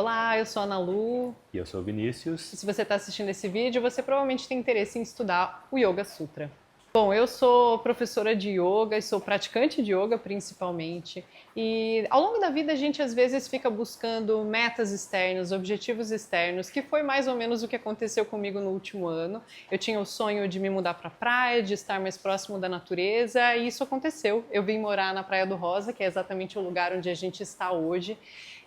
Olá, eu sou a Ana Lu. E eu sou o E Vinícius. se você está assistindo esse vídeo, você provavelmente tem interesse em estudar o Yoga Sutra. Bom, eu sou professora de yoga e sou praticante de yoga principalmente. E ao longo da vida a gente às vezes fica buscando metas externas, objetivos externos, que foi mais ou menos o que aconteceu comigo no último ano. Eu tinha o sonho de me mudar para a praia, de estar mais próximo da natureza, e isso aconteceu. Eu vim morar na Praia do Rosa, que é exatamente o lugar onde a gente está hoje.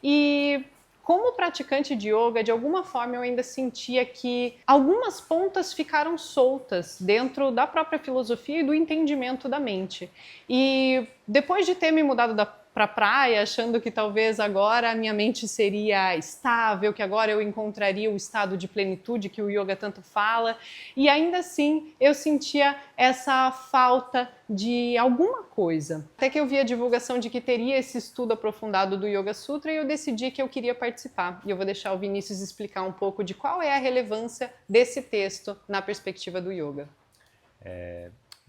E como praticante de yoga, de alguma forma eu ainda sentia que algumas pontas ficaram soltas dentro da própria filosofia e do entendimento da mente. E depois de ter me mudado para a praia, achando que talvez agora a minha mente seria estável, que agora eu encontraria o estado de plenitude que o yoga tanto fala, e ainda assim eu sentia essa falta de alguma coisa. Até que eu vi a divulgação de que teria esse estudo aprofundado do Yoga Sutra e eu decidi que eu queria participar. E eu vou deixar o Vinícius explicar um pouco de qual é a relevância desse texto na perspectiva do yoga.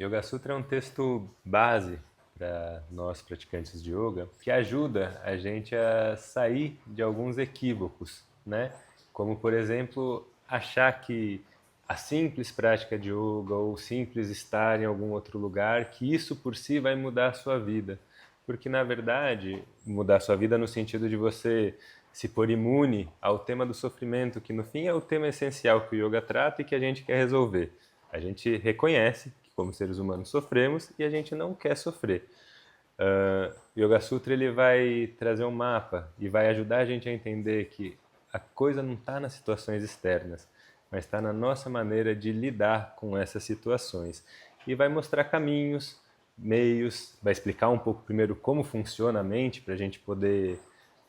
Yoga Sutra é um texto base para nós praticantes de yoga que ajuda a gente a sair de alguns equívocos, né? Como, por exemplo, achar que a simples prática de yoga ou simples estar em algum outro lugar, que isso por si vai mudar a sua vida. Porque, na verdade, mudar a sua vida no sentido de você se pôr imune ao tema do sofrimento, que no fim é o tema essencial que o yoga trata e que a gente quer resolver. A gente reconhece que como seres humanos sofremos e a gente não quer sofrer. O Yoga Sutra ele vai trazer um mapa e vai ajudar a gente a entender que a coisa não está nas situações externas, mas está na nossa maneira de lidar com essas situações. E vai mostrar caminhos, meios, vai explicar um pouco primeiro como funciona a mente para a gente poder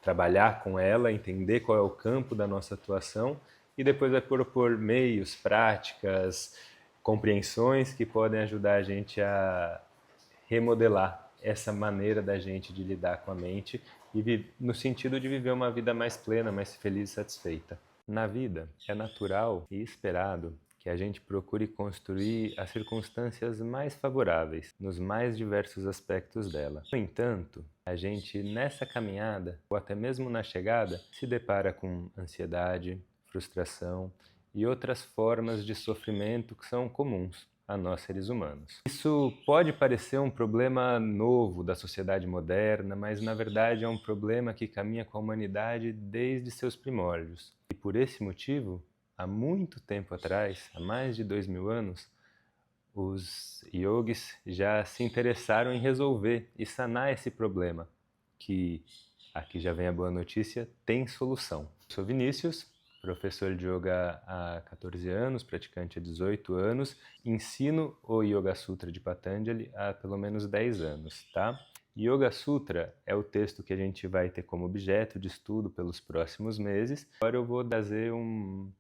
trabalhar com ela, entender qual é o campo da nossa atuação e depois vai propor meios, práticas, compreensões que podem ajudar a gente a remodelar essa maneira da gente de lidar com a mente e no sentido de viver uma vida mais plena, mais feliz e satisfeita. Na vida, é natural e esperado que a gente procure construir as circunstâncias mais favoráveis nos mais diversos aspectos dela. No entanto, a gente nessa caminhada, ou até mesmo na chegada, se depara com ansiedade, frustração e outras formas de sofrimento que são comuns a nós seres humanos. Isso pode parecer um problema novo da sociedade moderna, mas na verdade é um problema que caminha com a humanidade desde seus primórdios. E por esse motivo, há muito tempo atrás, há mais de 2000 anos, os yogis já se interessaram em resolver e sanar esse problema, que, aqui já vem a boa notícia, tem solução. Sou Vinícius, professor de yoga há 14 anos, praticante há 18 anos, ensino o Yoga Sutra de Patanjali há pelo menos 10 anos, tá? Yoga Sutra é o texto que a gente vai ter como objeto de estudo pelos próximos meses. Agora eu vou trazer uma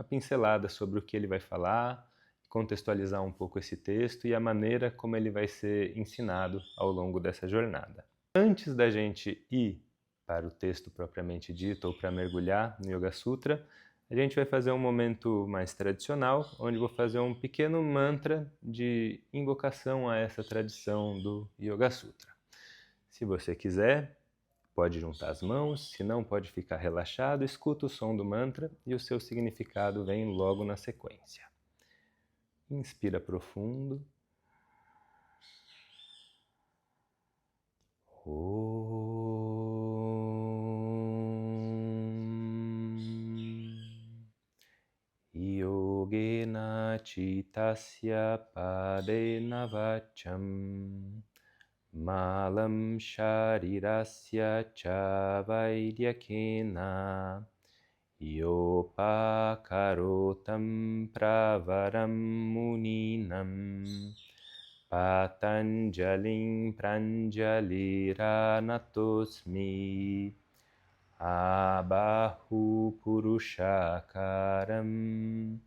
pincelada sobre o que ele vai falar, contextualizar um pouco esse texto e a maneira como ele vai ser ensinado ao longo dessa jornada. Antes da gente ir para o texto propriamente dito ou para mergulhar no Yoga Sutra, a gente vai fazer um momento mais tradicional, onde vou fazer um pequeno mantra de invocação a essa tradição do Yoga Sutra. Se você quiser, pode juntar as mãos, se não, pode ficar relaxado, escuta o som do mantra e o seu significado vem logo na sequência. Inspira profundo. Yogena chitasya padena vacham malam sharirasya cha vaidyakena yopakarotam pravaram muninam Patanjalim pranjaliranatosmi Abahu Purushakaram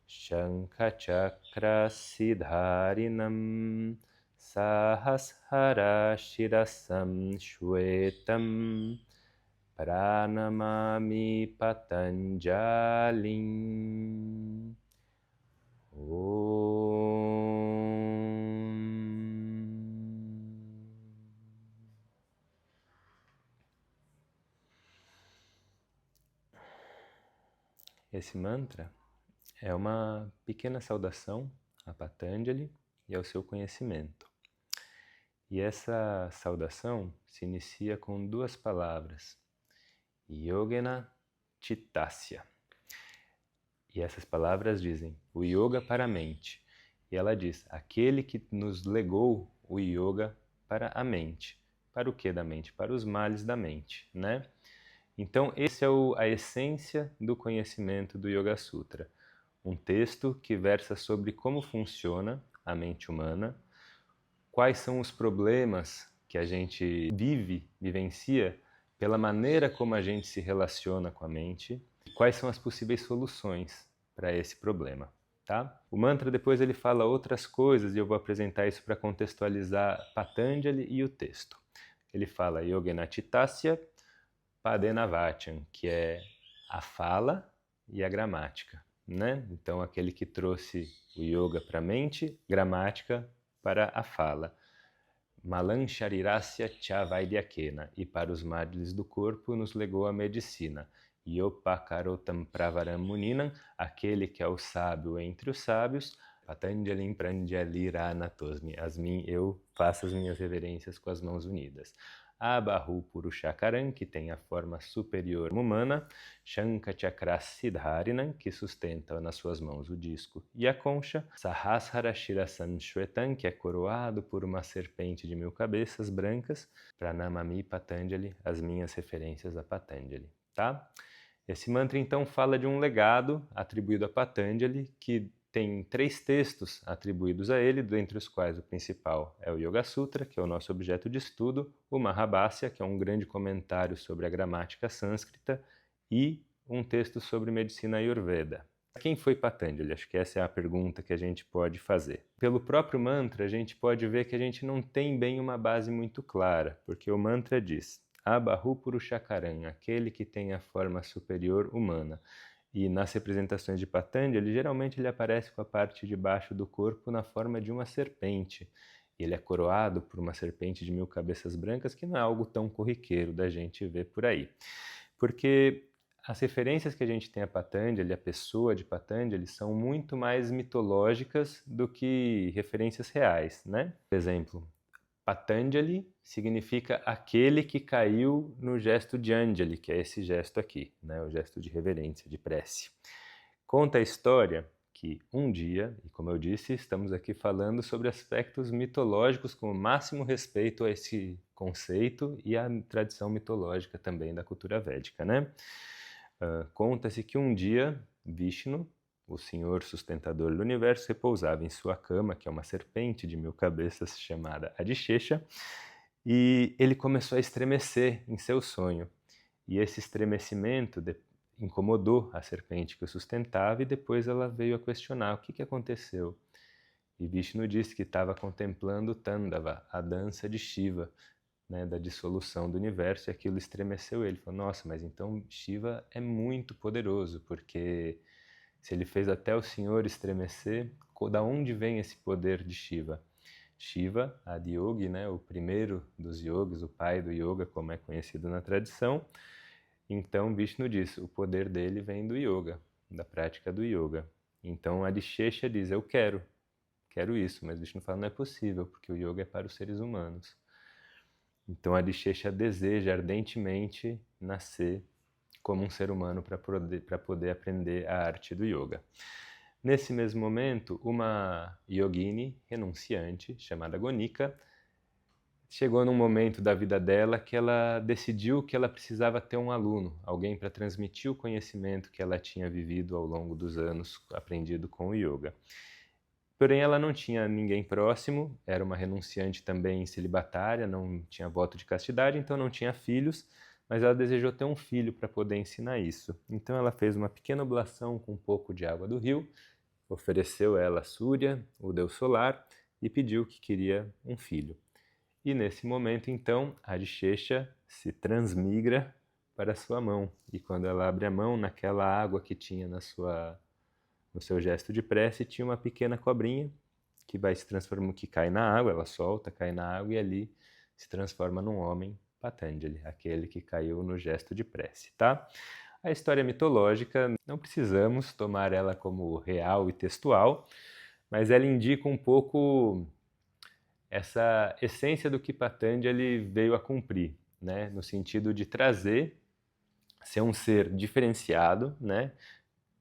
Shankachakra Siddharinam Sahasrara Shirasam Shwetam Pranamami Patanjalim. esse mantra é uma pequena saudação a Patanjali e ao seu conhecimento. E essa saudação se inicia com duas palavras, Yogena Chittasya. E essas palavras dizem o yoga para a mente. E ela diz, aquele que nos legou o yoga para a mente. Para o que da mente? Para os males da mente, né? Então, esse é a essência do conhecimento do Yoga Sutra. Um texto que versa sobre como funciona a mente humana, quais são os problemas que a gente vivencia pela maneira como a gente se relaciona com a mente, e quais são as possíveis soluções para esse problema. Tá? O mantra depois ele fala outras coisas e eu vou apresentar isso para contextualizar Patanjali e o texto. Ele fala Yogena Chittasya Padena Vacham, que é a fala e a gramática, né? Então aquele que trouxe o yoga para a mente, gramática para a fala. Malan Sharirasya Chavaidhyakena, e para os males do corpo nos legou a medicina. Yopakarotam Pravaram Muninam, aquele que é o sábio entre os sábios, Patanjalim Pranjalirana-tosmi, eu faço as minhas reverências com as mãos unidas. Abahu Purushakaram, que tem a forma superior humana, Shankachakra-Siddharinam, que sustenta nas suas mãos o disco e a concha, Sahasrara Shirasan Shwetam, que é coroado por uma serpente de 1000 cabeças brancas, Pranamami Patanjali, as minhas referências a Patanjali, tá? Esse mantra então fala de um legado atribuído a Patanjali, que tem 3 textos atribuídos a ele, dentre os quais o principal é o Yoga Sutra, que é o nosso objeto de estudo, o Mahabhasya, que é um grande comentário sobre a gramática sânscrita, e um texto sobre medicina Ayurveda. Quem foi Patanjali? Acho que essa é a pergunta que a gente pode fazer. Pelo próprio mantra, a gente pode ver que a gente não tem bem uma base muito clara, porque o mantra diz Abahu Purushakaram, aquele que tem a forma superior humana. E nas representações de Patanjali, geralmente ele aparece com a parte de baixo do corpo na forma de uma serpente. Ele é coroado por uma serpente de 1000 cabeças brancas, que não é algo tão corriqueiro da gente ver por aí. Porque as referências que a gente tem a Patanjali, a pessoa de Patanjali, são muito mais mitológicas do que referências reais, né? Por exemplo, Patanjali significa aquele que caiu no gesto de Anjali, que é esse gesto aqui, né? O gesto de reverência, de prece. Conta a história que um dia, e como eu disse, estamos aqui falando sobre aspectos mitológicos com o máximo respeito a esse conceito e à tradição mitológica também da cultura védica, né? Conta-se que um dia Vishnu, o senhor sustentador do universo, repousava em sua cama, que é uma serpente de 1000 cabeças chamada Adishesha, e ele começou a estremecer em seu sonho. E esse estremecimento incomodou a serpente que o sustentava e depois ela veio a questionar o que aconteceu. E Vishnu disse que estava contemplando Tandava, a dança de Shiva, né, da dissolução do universo, e aquilo estremeceu ele. Ele falou, nossa, mas então Shiva é muito poderoso, porque se ele fez até o Senhor estremecer, da onde vem esse poder de Shiva? Shiva, Adiyogi, né, o primeiro dos yogis, o pai do yoga, como é conhecido na tradição. Então Vishnu diz, o poder dele vem do yoga, da prática do yoga. Então Adishesha diz, eu quero isso, mas Vishnu fala, não é possível, porque o yoga é para os seres humanos. Então Adishesha deseja ardentemente nascer como um ser humano para poder aprender a arte do yoga. Nesse mesmo momento, uma yogini renunciante, chamada Gonika, chegou num momento da vida dela que ela decidiu que ela precisava ter um aluno, alguém para transmitir o conhecimento que ela tinha vivido ao longo dos anos, aprendido com o yoga. Porém, ela não tinha ninguém próximo, era uma renunciante também celibatária, não tinha voto de castidade, então não tinha filhos, mas ela desejou ter um filho para poder ensinar isso. Então ela fez uma pequena oblação com um pouco de água do rio, ofereceu ela a Surya, o deus solar, e pediu que queria um filho. E nesse momento, então, Adishesha se transmigra para a sua mão. E quando ela abre a mão, naquela água que tinha no seu gesto de prece, tinha uma pequena cobrinha que vai se transformar, que cai na água, ela solta, cai na água e ali se transforma num homem, Patanjali, aquele que caiu no gesto de prece, tá? A história mitológica, não precisamos tomar ela como real e textual, mas ela indica um pouco essa essência do que Patanjali veio a cumprir, né? No sentido de trazer, ser um ser diferenciado, né?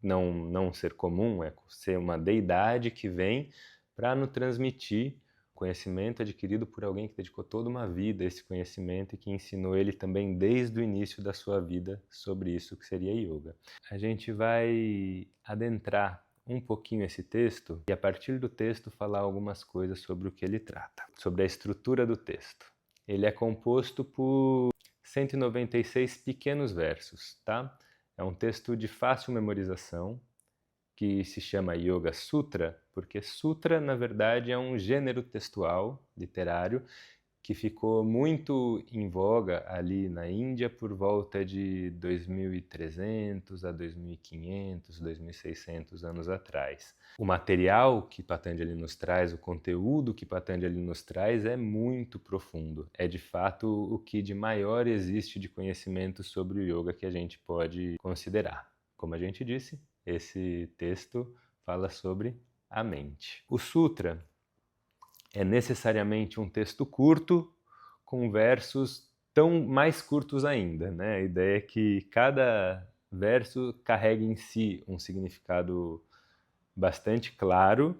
Não ser comum, é ser uma deidade que vem para nos transmitir conhecimento adquirido por alguém que dedicou toda uma vida a esse conhecimento e que ensinou ele também desde o início da sua vida sobre isso que seria yoga. A gente vai adentrar um pouquinho esse texto e a partir do texto falar algumas coisas sobre o que ele trata, sobre a estrutura do texto. Ele é composto por 196 pequenos versos, tá? É um texto de fácil memorização, que se chama Yoga Sutra, porque sutra, na verdade, é um gênero textual, literário, que ficou muito em voga ali na Índia por volta de 2300 a 2500, 2600 anos atrás. O material que Patanjali nos traz, o conteúdo que Patanjali nos traz é muito profundo. É de fato o que de maior existe de conhecimento sobre o yoga que a gente pode considerar. Como a gente disse, esse texto fala sobre a mente. O sutra é necessariamente um texto curto com versos tão mais curtos ainda, né? A ideia é que cada verso carregue em si um significado bastante claro,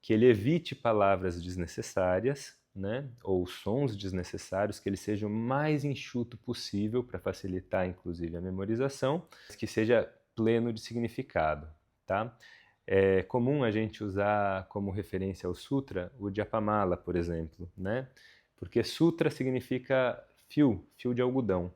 que ele evite palavras desnecessárias, né? Ou sons desnecessários, que ele seja o mais enxuto possível para facilitar, inclusive, a memorização, que seja pleno de significado, tá? É comum a gente usar como referência ao sutra o Japamala, por exemplo, né? Porque sutra significa fio de algodão,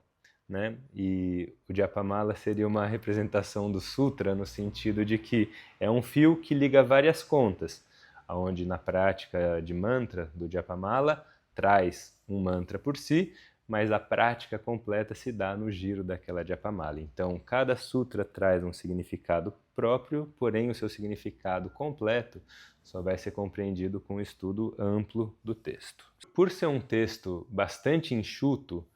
né? E o Japamala seria uma representação do sutra no sentido de que é um fio que liga várias contas, onde na prática de mantra do Japamala traz um mantra por si, mas a prática completa se dá no giro daquela Japamala. Então, cada sutra traz um significado próprio, porém o seu significado completo só vai ser compreendido com um estudo amplo do texto. Por ser um texto bastante enxuto,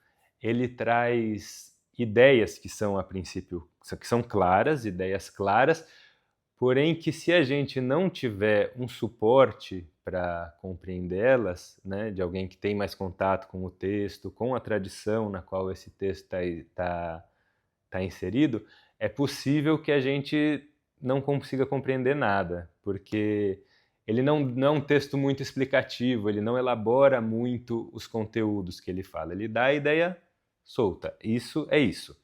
ele traz ideias que são, a princípio, que são claras, ideias claras, porém que se a gente não tiver um suporte para compreendê-las, né, de alguém que tem mais contato com o texto, com a tradição na qual esse texto tá inserido, é possível que a gente não consiga compreender nada, porque ele não é um texto muito explicativo, ele não elabora muito os conteúdos que ele fala, ele dá a ideia solta, isso é isso.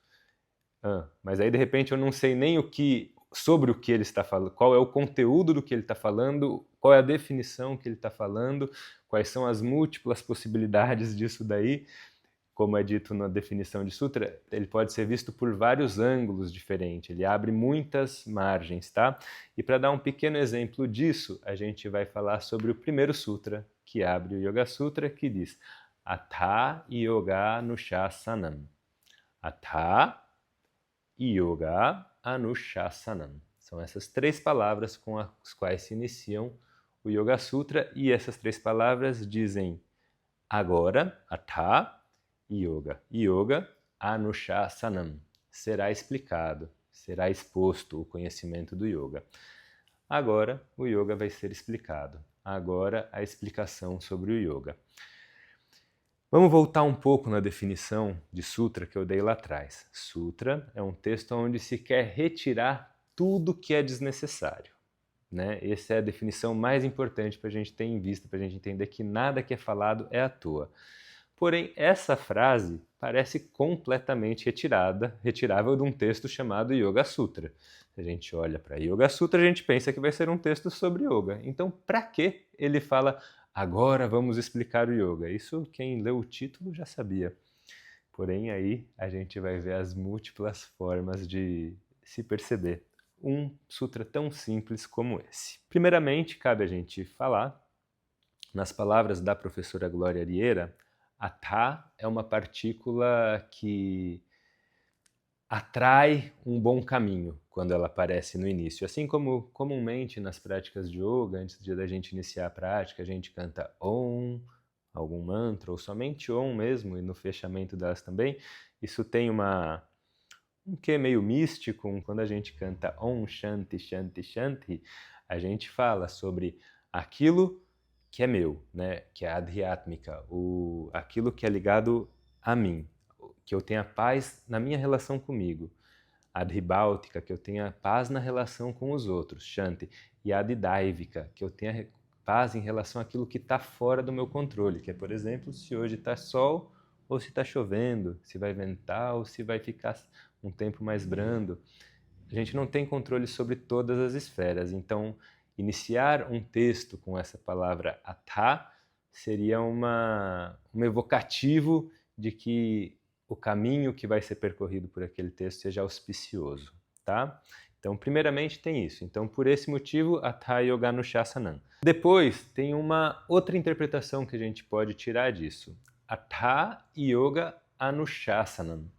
Mas aí de repente eu não sei nem sobre o que ele está falando, qual é o conteúdo do que ele está falando, qual é a definição que ele está falando, quais são as múltiplas possibilidades disso daí. Como é dito na definição de sutra, ele pode ser visto por vários ângulos diferentes, ele abre muitas margens, tá? E para dar um pequeno exemplo disso, a gente vai falar sobre o primeiro sutra, que abre o Yoga Sutra, que diz Atha Yoga Anushasanam. Atha Yoga Anushasanam. São essas três palavras com as quais se iniciam o Yoga Sutra, e essas três palavras dizem agora, Atha Yoga. Yoga Anushasanam. Será explicado, será exposto o conhecimento do yoga. Agora o yoga vai ser explicado. Agora a explicação sobre o yoga. Vamos voltar um pouco na definição de sutra que eu dei lá atrás. Sutra é um texto onde se quer retirar tudo que é desnecessário, né? Essa é a definição mais importante para a gente ter em vista, para a gente entender que nada que é falado é à toa. Porém, essa frase parece completamente retirável de um texto chamado Yoga Sutra. Se a gente olha para Yoga Sutra, a gente pensa que vai ser um texto sobre yoga. Então, para que ele fala, agora vamos explicar o yoga? Isso quem leu o título já sabia. Porém, aí a gente vai ver as múltiplas formas de se perceber um sutra tão simples como esse. Primeiramente, cabe a gente falar, nas palavras da professora Glória Arieira, Atha é uma partícula que atrai um bom caminho quando ela aparece no início. Assim como comumente nas práticas de yoga, antes da gente iniciar a prática, a gente canta Om, algum mantra, ou somente Om mesmo, e no fechamento delas também. Isso tem um quê meio místico. Quando a gente canta Om Shanti Shanti Shanti, a gente fala sobre aquilo que é meu, né? Que é adhyatmika, aquilo que é ligado a mim, que eu tenha paz na minha relação comigo. Adhibáltica, que eu tenha paz na relação com os outros, Shanti. E Adidaivika, que eu tenha paz em relação àquilo que está fora do meu controle, que é, por exemplo, se hoje está sol ou se está chovendo, se vai ventar ou se vai ficar um tempo mais brando. A gente não tem controle sobre todas as esferas, então iniciar um texto com essa palavra atha seria um evocativo de que o caminho que vai ser percorrido por aquele texto seja auspicioso, tá? Então, primeiramente tem isso. Então, por esse motivo, Atha Yoga Anushasanam. Depois, tem uma outra interpretação que a gente pode tirar disso. Atha Yoga Anushasanam.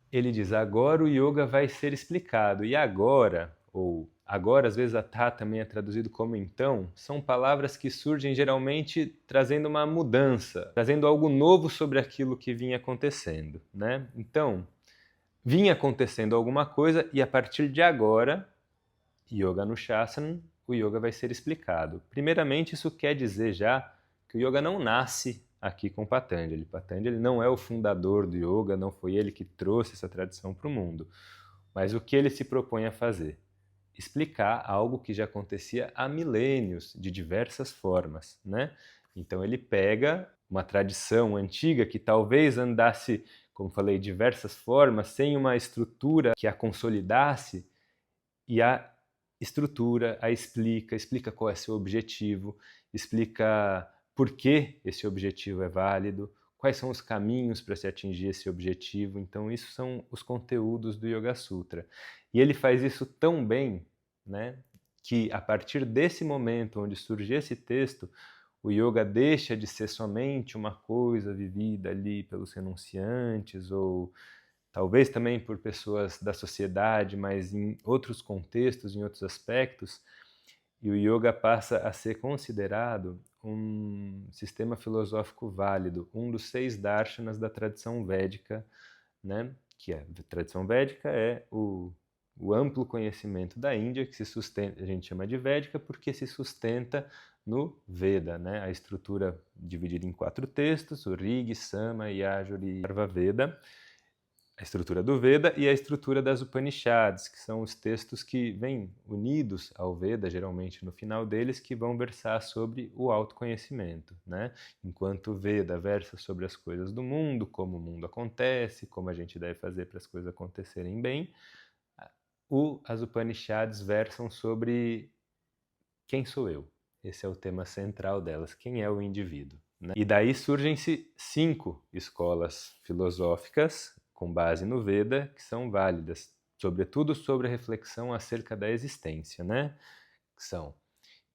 Ele diz, agora o yoga vai ser explicado. E agora, ou agora, às vezes atha também é traduzido como então, são palavras que surgem geralmente trazendo uma mudança, trazendo algo novo sobre aquilo que vinha acontecendo, né? Então, vinha acontecendo alguma coisa e a partir de agora, Yoga Anushasanam, o yoga vai ser explicado. Primeiramente, isso quer dizer já que o yoga não nasce aqui com Patanjali. Patanjali não é o fundador do yoga, não foi ele que trouxe essa tradição para o mundo. Mas o que ele se propõe a fazer? Explicar algo que já acontecia há milênios, de diversas formas, né? Então ele pega uma tradição antiga que talvez andasse, como falei, diversas formas, sem uma estrutura que a consolidasse, e a estrutura, explica qual é seu objetivo, explica por que esse objetivo é válido, quais são os caminhos para se atingir esse objetivo. Então, isso são os conteúdos do Yoga Sutra. E ele faz isso tão bem, né, que a partir desse momento onde surge esse texto, o yoga deixa de ser somente uma coisa vivida ali pelos renunciantes ou talvez também por pessoas da sociedade, mas em outros contextos, em outros aspectos, e o yoga passa a ser considerado um sistema filosófico válido, um dos 6 darshanas da tradição védica, né? Que a tradição védica é o amplo conhecimento da Índia, que se sustenta, a gente chama de védica porque se sustenta no Veda, né? A estrutura dividida em 4 textos, o Rig, Sama, Yajur e Atharva Veda, a estrutura do Veda e a estrutura das Upanishads, que são os textos que vêm unidos ao Veda, geralmente no final deles, que vão versar sobre o autoconhecimento, né? Enquanto o Veda versa sobre as coisas do mundo, como o mundo acontece, como a gente deve fazer para as coisas acontecerem bem, as Upanishads versam sobre quem sou eu. Esse é o tema central delas, quem é o indivíduo, né? E daí surgem-se 5 escolas filosóficas com base no Veda, que são válidas, sobretudo sobre a reflexão acerca da existência, né? Que são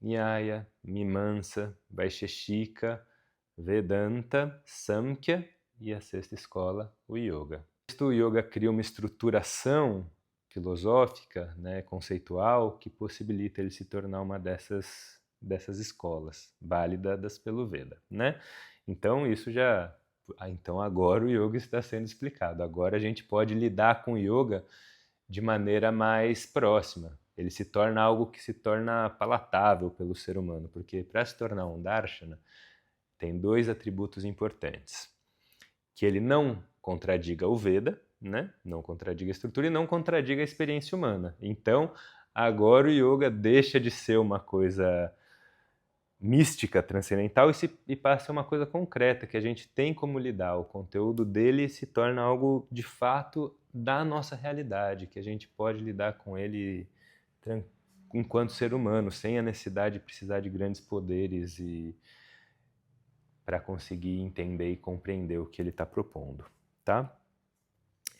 Nyaya, Mimamsa, Vaisheshika, Vedanta, Samkhya e a 6ª escola, o Yoga. O Yoga cria uma estruturação filosófica, né, conceitual, que possibilita ele se tornar uma dessas escolas, válidas pelo Veda, né? Então isso já... Então agora o yoga está sendo explicado. Agora a gente pode lidar com o yoga de maneira mais próxima. Ele se torna algo que se torna palatável pelo ser humano, porque para se tornar um darshana tem 2 atributos importantes. Que ele não contradiga o Veda, né? Não contradiga a estrutura e não contradiga a experiência humana. Então, agora o yoga deixa de ser uma coisa mística, transcendental, e passa a ser uma coisa concreta, que a gente tem como lidar. O conteúdo dele se torna algo, de fato, da nossa realidade, que a gente pode lidar com ele enquanto ser humano, sem a necessidade de precisar de grandes poderes e para conseguir entender e compreender o que ele está propondo, tá?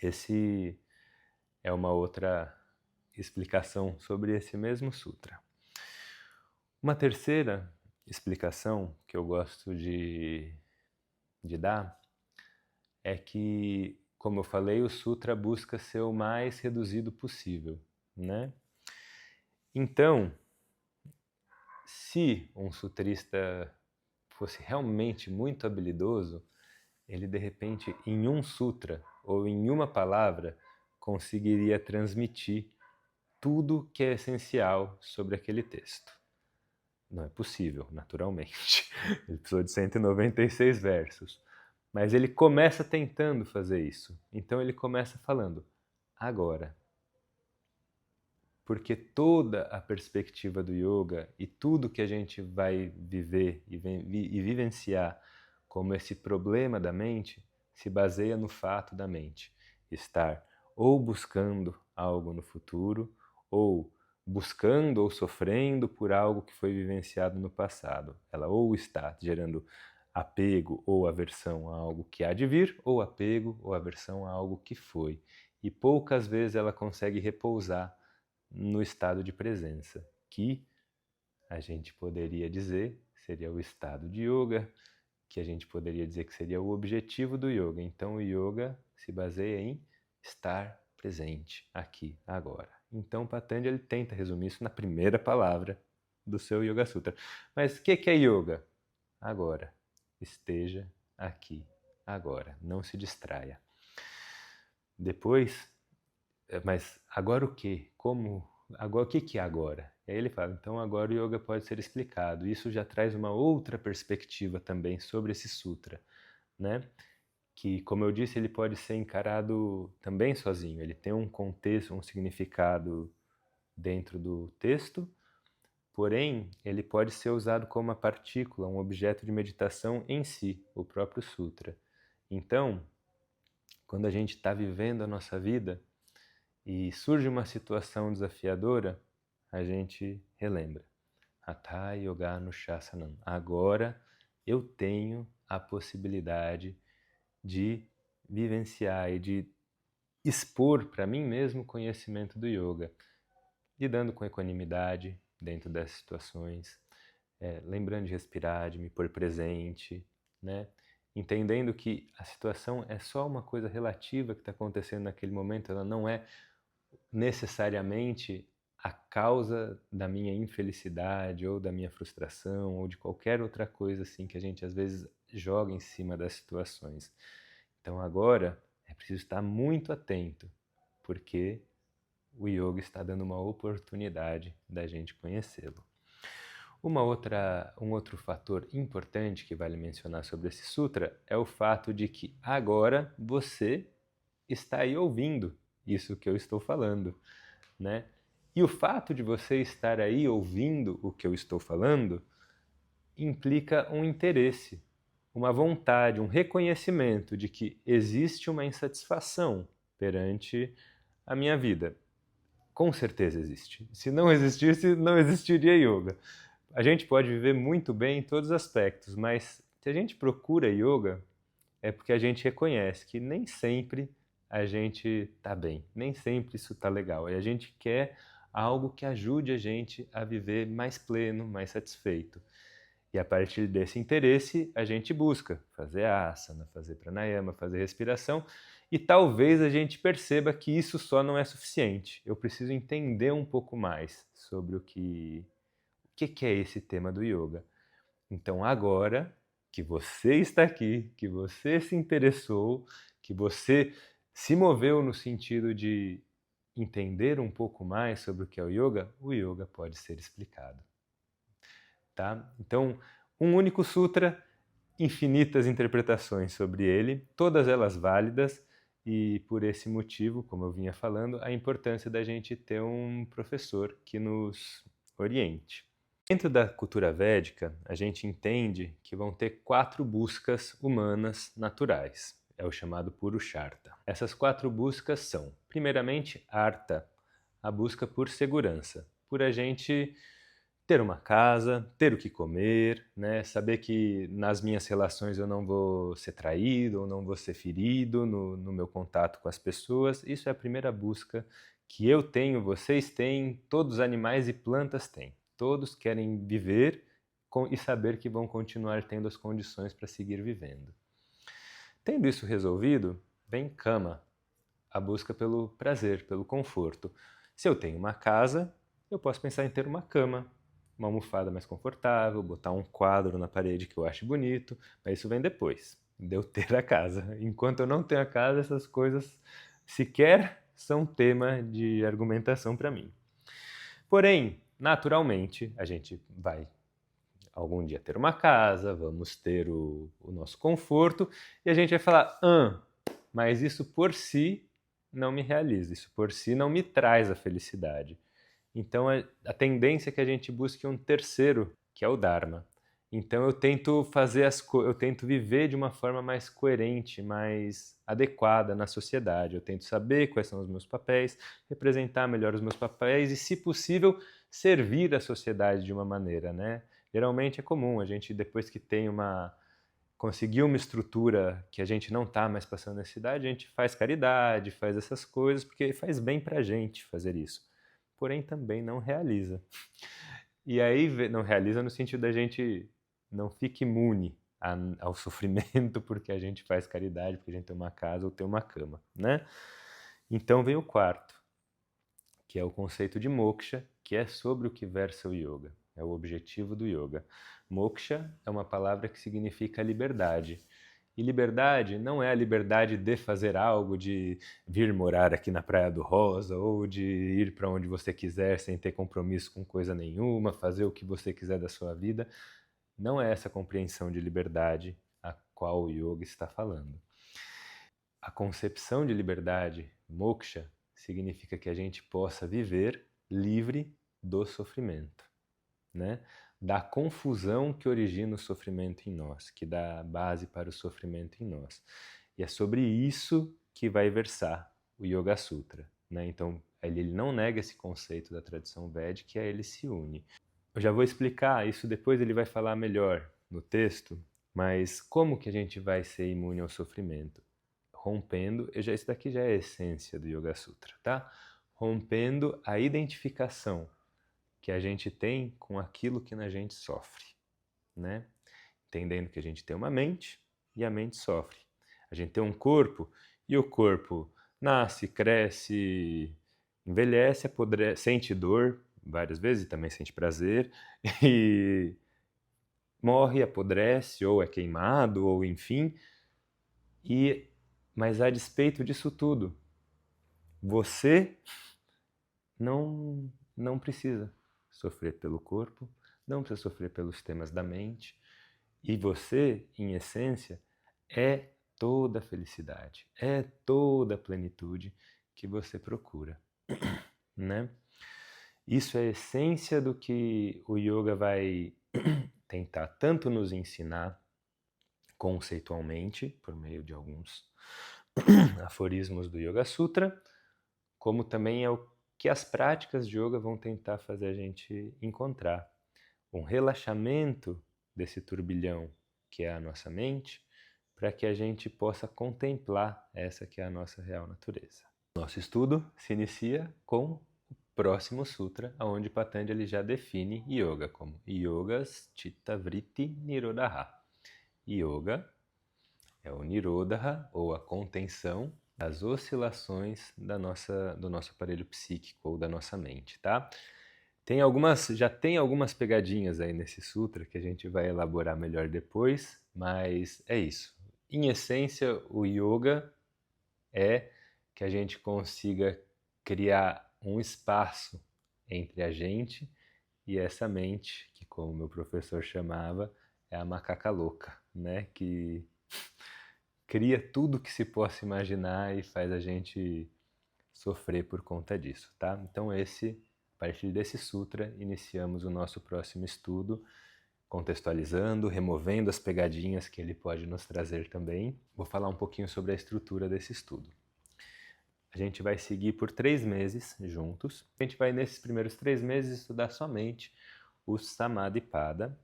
Esse é uma outra explicação sobre esse mesmo sutra. Uma terceira explicação que eu gosto de dar é que, como eu falei, o sutra busca ser o mais reduzido possível, né? Então, se um sutrista fosse realmente muito habilidoso, ele de repente, em um sutra ou em uma palavra, conseguiria transmitir tudo que é essencial sobre aquele texto. Não é possível, naturalmente. Ele precisou de 196 versos. Mas ele começa tentando fazer isso. Então ele começa falando, agora. Porque toda a perspectiva do yoga e tudo que a gente vai viver e vivenciar como esse problema da mente se baseia no fato da mente estar ou buscando algo no futuro, ou buscando ou sofrendo por algo que foi vivenciado no passado. Ela ou está gerando apego ou aversão a algo que há de vir, ou apego ou aversão a algo que foi. E poucas vezes ela consegue repousar no estado de presença, que a gente poderia dizer seria o estado de yoga, que a gente poderia dizer que seria o objetivo do yoga. Então o yoga se baseia em estar presente aqui, agora. Então Patanjali tenta resumir isso na primeira palavra do seu Yoga Sutra. Mas o que é yoga? Agora. Esteja aqui, agora. Não se distraia. Depois, mas agora o quê? Como? Agora, o que é agora? E aí ele fala, então agora o yoga pode ser explicado. Isso já traz uma outra perspectiva também sobre esse sutra, né? Que, como eu disse, ele pode ser encarado também sozinho. Ele tem um contexto, um significado dentro do texto, porém, ele pode ser usado como uma partícula, um objeto de meditação em si, o próprio sutra. Então, quando a gente está vivendo a nossa vida e surge uma situação desafiadora, a gente relembra. Hatha Yoga Anushasana. Agora eu tenho a possibilidade de vivenciar e de expor para mim mesmo o conhecimento do yoga, lidando com equanimidade dentro das situações, lembrando de respirar, de me pôr presente, né? Entendendo que a situação é só uma coisa relativa que está acontecendo naquele momento, ela não é necessariamente a causa da minha infelicidade ou da minha frustração ou de qualquer outra coisa assim que a gente às vezes joga em cima das situações. Então agora é preciso estar muito atento, porque o yoga está dando uma oportunidade da gente conhecê-lo. Um outro fator importante que vale mencionar sobre esse sutra é o fato de que agora você está aí ouvindo isso que eu estou falando, né? E o fato de você estar aí ouvindo o que eu estou falando implica um interesse, uma vontade, um reconhecimento de que existe uma insatisfação perante a minha vida. Com certeza existe. Se não existisse, não existiria yoga. A gente pode viver muito bem em todos os aspectos, mas se a gente procura yoga, é porque a gente reconhece que nem sempre a gente está bem, nem sempre isso está legal. E a gente quer algo que ajude a gente a viver mais pleno, mais satisfeito. E a partir desse interesse, a gente busca fazer asana, fazer pranayama, fazer respiração, e talvez a gente perceba que isso só não é suficiente. Eu preciso entender um pouco mais sobre o que é esse tema do yoga. Então agora que você está aqui, que você se interessou, que você se moveu no sentido de entender um pouco mais sobre o yoga pode ser explicado. Tá? Então, um único sutra, infinitas interpretações sobre ele, todas elas válidas, e por esse motivo, como eu vinha falando, a importância da gente ter um professor que nos oriente. Dentro da cultura védica, a gente entende que vão ter 4 buscas humanas naturais. É o chamado Purushartha. Essas 4 buscas são, primeiramente, Artha, a busca por segurança, por a gente ter uma casa, ter o que comer, né? Saber que nas minhas relações eu não vou ser traído ou não vou ser ferido no meu contato com as pessoas. Isso é a primeira busca que eu tenho, vocês têm, todos os animais e plantas têm. Todos querem viver e saber que vão continuar tendo as condições para seguir vivendo. Tendo isso resolvido, vem Kama, a busca pelo prazer, pelo conforto. Se eu tenho uma casa, eu posso pensar em ter uma cama, uma almofada mais confortável, botar um quadro na parede que eu ache bonito, mas isso vem depois. de eu ter a casa. Enquanto eu não tenho a casa, essas coisas sequer são tema de argumentação para mim. Porém, naturalmente, a gente vai algum dia ter uma casa, vamos ter o nosso conforto, e a gente vai falar, mas isso por si não me realiza, isso por si não me traz a felicidade. Então a tendência é que a gente busque um terceiro, que é o Dharma. Então eu tento eu tento viver de uma forma mais coerente, mais adequada na sociedade. Eu tento saber quais são os meus papéis, representar melhor os meus papéis e, se possível, servir a sociedade de uma maneira, né? Geralmente é comum a gente, depois que conseguiu uma estrutura que a gente não está mais passando necessidade, a gente faz caridade, faz essas coisas, porque faz bem para a gente fazer isso. Porém, também não realiza. E aí, não realiza no sentido da gente não fica imune ao sofrimento porque a gente faz caridade, porque a gente tem uma casa ou tem uma cama, né? Então vem o quarto, que é o conceito de moksha, que é sobre o que versa o yoga. É o objetivo do yoga. Moksha é uma palavra que significa liberdade. E liberdade não é a liberdade de fazer algo, de vir morar aqui na Praia do Rosa, ou de ir para onde você quiser sem ter compromisso com coisa nenhuma, fazer o que você quiser da sua vida. Não é essa compreensão de liberdade a qual o yoga está falando. A concepção de liberdade, moksha, significa que a gente possa viver livre do sofrimento, né? Da confusão que origina o sofrimento em nós, que dá base para o sofrimento em nós. E é sobre isso que vai versar o Yoga Sutra, né? Então, ele não nega esse conceito da tradição védica e a ele se une. Eu já vou explicar, isso depois ele vai falar melhor no texto, mas como que a gente vai ser imune ao sofrimento? Rompendo, isso daqui já é a essência do Yoga Sutra, tá? Rompendo a identificação que a gente tem com aquilo que a gente sofre, né? Entendendo que a gente tem uma mente e a mente sofre. A gente tem um corpo e o corpo nasce, cresce, envelhece, apodrece, sente dor várias vezes e também sente prazer e morre, apodrece ou é queimado ou enfim. Mas a despeito disso tudo, você não precisa sofrer pelo corpo, não precisa sofrer pelos temas da mente, e você, em essência, é toda a felicidade, é toda a plenitude que você procura, né? Isso é a essência do que o yoga vai tentar tanto nos ensinar conceitualmente, por meio de alguns aforismos do Yoga Sutra, como também é o que as práticas de yoga vão tentar fazer a gente encontrar. Um relaxamento desse turbilhão que é a nossa mente, para que a gente possa contemplar essa que é a nossa real natureza. Nosso estudo se inicia com o próximo sutra, onde Patanjali já define yoga como Yogas Chitta Vritti Nirodha. Yoga é o Nirodha, ou a contenção das oscilações do nosso aparelho psíquico ou da nossa mente, tá? Já tem algumas pegadinhas aí nesse sutra que a gente vai elaborar melhor depois, mas é isso. Em essência, o yoga é que a gente consiga criar um espaço entre a gente e essa mente, que como meu professor chamava, é a macaca louca, né? Que cria tudo que se possa imaginar e faz a gente sofrer por conta disso, tá? Então a partir desse sutra, iniciamos o nosso próximo estudo, contextualizando, removendo as pegadinhas que ele pode nos trazer também. Vou falar um pouquinho sobre a estrutura desse estudo. A gente vai seguir por 3 meses juntos. A gente vai, nesses primeiros 3 meses, estudar somente o Samadhipada,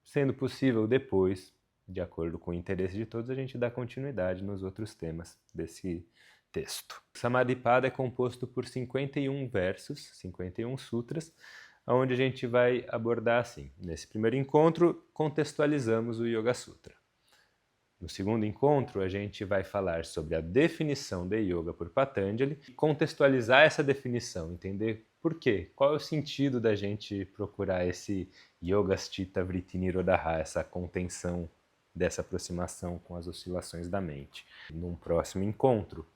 sendo possível depois, de acordo com o interesse de todos, a gente dá continuidade nos outros temas desse texto. O Samadhipada é composto por 51 versos, 51 sutras, onde a gente vai abordar assim. Nesse primeiro encontro, contextualizamos o Yoga Sutra. No segundo encontro, a gente vai falar sobre a definição de yoga por Patanjali, contextualizar essa definição, entender por quê, qual é o sentido da gente procurar esse Yoga Chitta Vritti Nirodha, essa contenção dessa aproximação com as oscilações da mente. Num próximo encontro,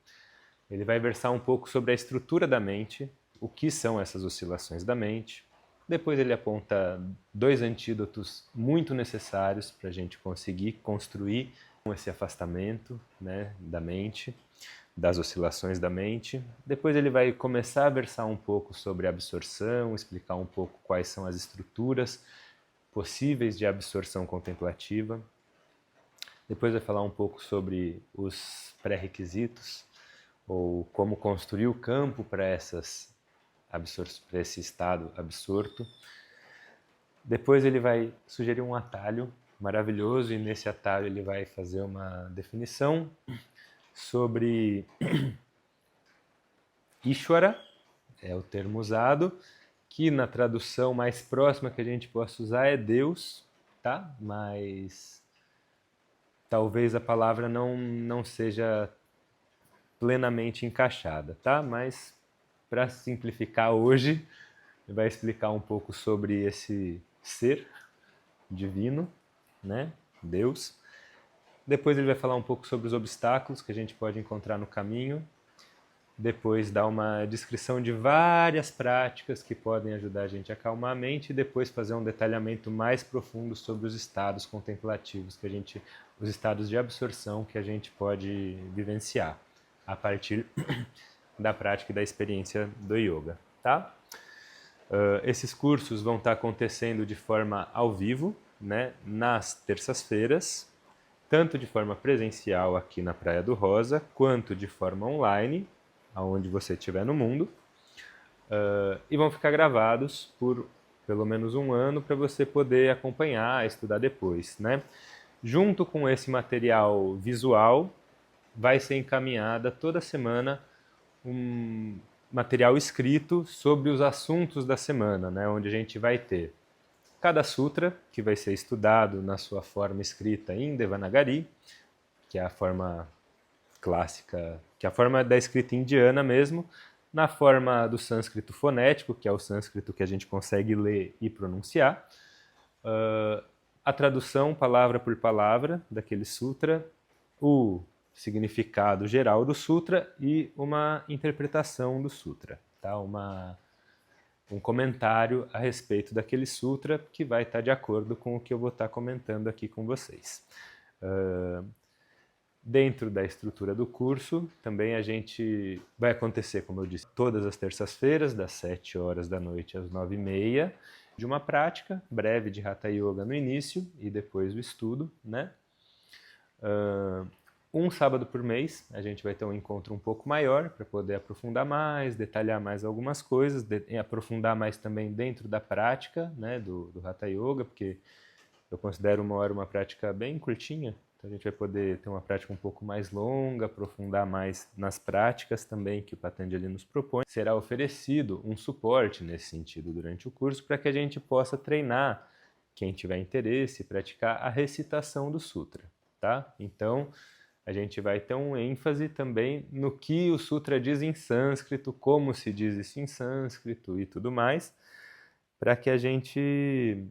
ele vai versar um pouco sobre a estrutura da mente, o que são essas oscilações da mente. Depois ele aponta 2 antídotos muito necessários para a gente conseguir construir esse afastamento, né, da mente, das oscilações da mente. Depois ele vai começar a versar um pouco sobre absorção, explicar um pouco quais são as estruturas possíveis de absorção contemplativa. Depois vai falar um pouco sobre os pré-requisitos, ou como construir o campo para esse estado absorto. Depois ele vai sugerir um atalho maravilhoso, e nesse atalho ele vai fazer uma definição sobre Ishvara, é o termo usado, que na tradução mais próxima que a gente possa usar é Deus, tá? Mas talvez a palavra não seja plenamente encaixada, tá? Mas para simplificar hoje, ele vai explicar um pouco sobre esse ser divino, né? Deus. Depois ele vai falar um pouco sobre os obstáculos que a gente pode encontrar no caminho. Depois dá uma descrição de várias práticas que podem ajudar a gente a acalmar a mente, e depois fazer um detalhamento mais profundo sobre os estados contemplativos os estados de absorção que a gente pode vivenciar a partir da prática e da experiência do yoga, tá? Esses cursos vão estar acontecendo de forma ao vivo, né, nas terças-feiras, tanto de forma presencial aqui na Praia do Rosa, quanto de forma online, aonde você estiver no mundo, e vão ficar gravados por pelo menos um ano para você poder acompanhar, estudar depois, né? Junto com esse material visual, vai ser encaminhada toda semana um material escrito sobre os assuntos da semana, né? Onde a gente vai ter cada sutra, que vai ser estudado na sua forma escrita em Devanagari, que é a forma clássica, que é a forma da escrita indiana mesmo, na forma do sânscrito fonético, que é o sânscrito que a gente consegue ler e pronunciar, a tradução palavra por palavra daquele sutra, o significado geral do sutra e uma interpretação do sutra, tá? Um comentário a respeito daquele sutra que vai estar de acordo com o que eu vou estar comentando aqui com vocês. Dentro da estrutura do curso, também a gente vai acontecer, como eu disse, todas as terças-feiras, das 7 horas da noite às 9h30, de uma prática breve de Hatha Yoga no início e depois o estudo, né? Um sábado por mês a gente vai ter um encontro um pouco maior para poder aprofundar mais, detalhar mais algumas coisas, aprofundar mais também dentro da prática, né, do Hatha Yoga, porque eu considero 1 hora uma prática bem curtinha, então a gente vai poder ter uma prática um pouco mais longa, aprofundar mais nas práticas também que o Patanjali nos propõe. Será oferecido um suporte nesse sentido durante o curso para que a gente possa treinar, quem tiver interesse, praticar a recitação do sutra, tá? Então, a gente vai ter um ênfase também no que o sutra diz em sânscrito, como se diz isso em sânscrito e tudo mais, para que a gente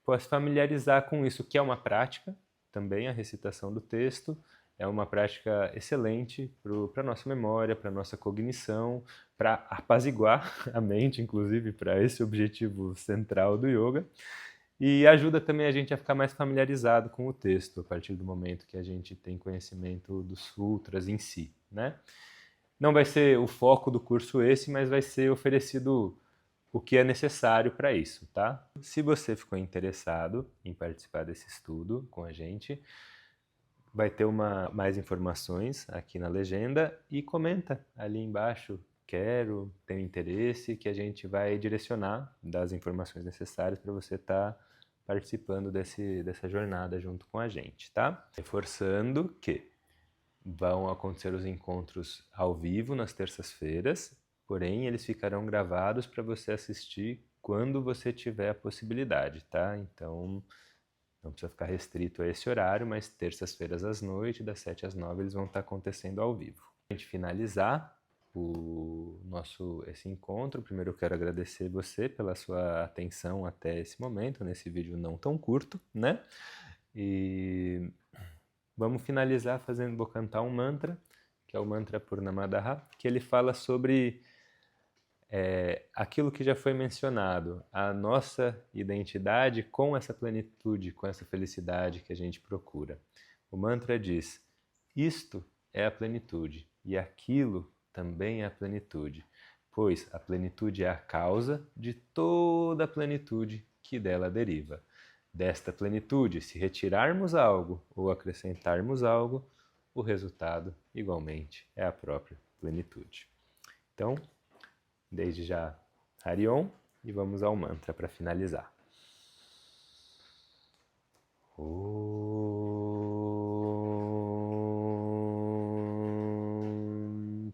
possa familiarizar com isso, que é uma prática, também a recitação do texto, é uma prática excelente para a nossa memória, para a nossa cognição, para apaziguar a mente, inclusive para esse objetivo central do yoga. E ajuda também a gente a ficar mais familiarizado com o texto, a partir do momento que a gente tem conhecimento dos sutras em si, né? Não vai ser o foco do curso esse, mas vai ser oferecido o que é necessário para isso, tá? Se você ficou interessado em participar desse estudo com a gente, vai ter mais informações aqui na legenda e comenta ali embaixo, tenho interesse, que a gente vai direcionar das informações necessárias para você estar participando dessa jornada junto com a gente, tá? Reforçando que vão acontecer os encontros ao vivo nas terças-feiras, porém eles ficarão gravados para você assistir quando você tiver a possibilidade, tá? Então não precisa ficar restrito a esse horário, mas terças-feiras às noites, das 7 às 9, eles vão estar acontecendo ao vivo. Para a gente finalizar esse encontro, primeiro eu quero agradecer você pela sua atenção até esse momento, nesse vídeo não tão curto, né? E vamos finalizar vou cantar um mantra, que é o mantra Purnamadaha, que ele fala sobre aquilo que já foi mencionado, a nossa identidade com essa plenitude, com essa felicidade que a gente procura. O mantra diz: isto é a plenitude e aquilo também é a plenitude, pois a plenitude é a causa de toda a plenitude que dela deriva. Desta plenitude, se retirarmos algo ou acrescentarmos algo, o resultado, igualmente, é a própria plenitude. Então, desde já, Hariom, e vamos ao mantra para finalizar. Om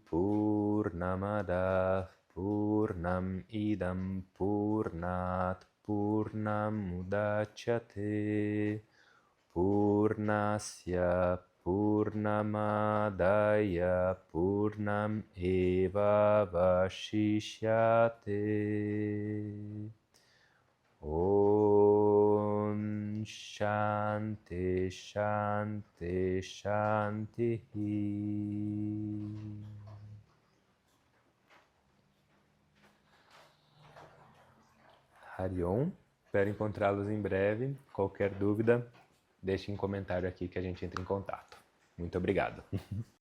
Purnamada Purnam Idam Purnat Purnam Udachyate Purnasya Purnamadaya Purnam Eva Vashishyate. Om Shanti Shanti Shanti. Hariom, espero encontrá-los em breve. Qualquer dúvida, deixe um comentário aqui que a gente entra em contato. Muito obrigado.